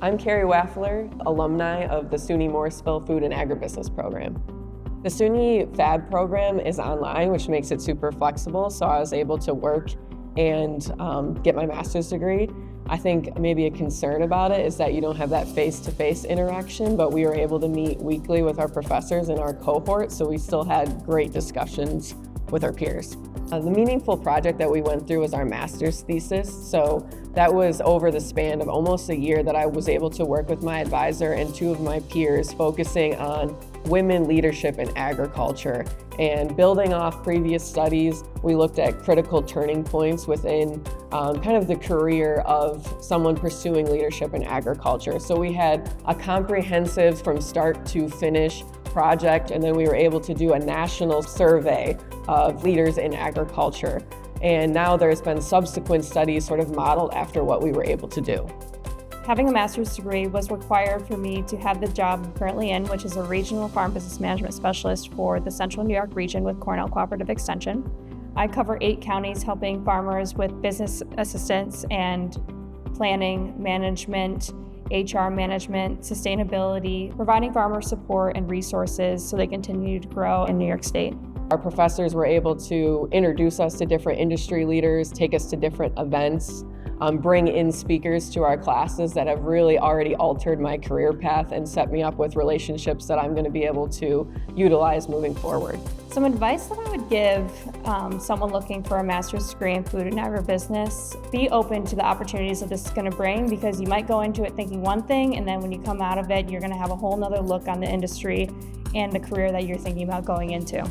I'm Carrie Wafler, alumni of the SUNY Morrisville Food and Agribusiness program. The SUNY FAB program is online, which makes it super flexible, so I was able to work and get my master's degree. I think maybe a concern about it is that you don't have that face-to-face interaction, but we were able to meet weekly with our professors in our cohort, so we still had great discussions with our peers. The meaningful project that we went through was our master's thesis. So that was over the span of almost a year that I was able to work with my advisor and two of my peers focusing on women leadership in agriculture. And building off previous studies, we looked at critical turning points within kind of the career of someone pursuing leadership in agriculture. So we had a comprehensive from start to finish project, and then we were able to do a national survey of leaders in agriculture. And now there's been subsequent studies sort of modeled after what we were able to do. Having a master's degree was required for me to have the job I'm currently in, which is a regional farm business management specialist for the Central New York region with Cornell Cooperative Extension. I cover 8 counties helping farmers with business assistance and planning, management, HR management, sustainability, providing farmer support and resources so they continue to grow in New York State. Our professors were able to introduce us to different industry leaders, take us to different events, bring in speakers to our classes that have really already altered my career path and set me up with relationships that I'm going to be able to utilize moving forward. Some advice that I would give someone looking for a master's degree in food and agribusiness: be open to the opportunities that this is going to bring, because you might go into it thinking one thing, and then when you come out of it, you're going to have a whole nother look on the industry and the career that you're thinking about going into.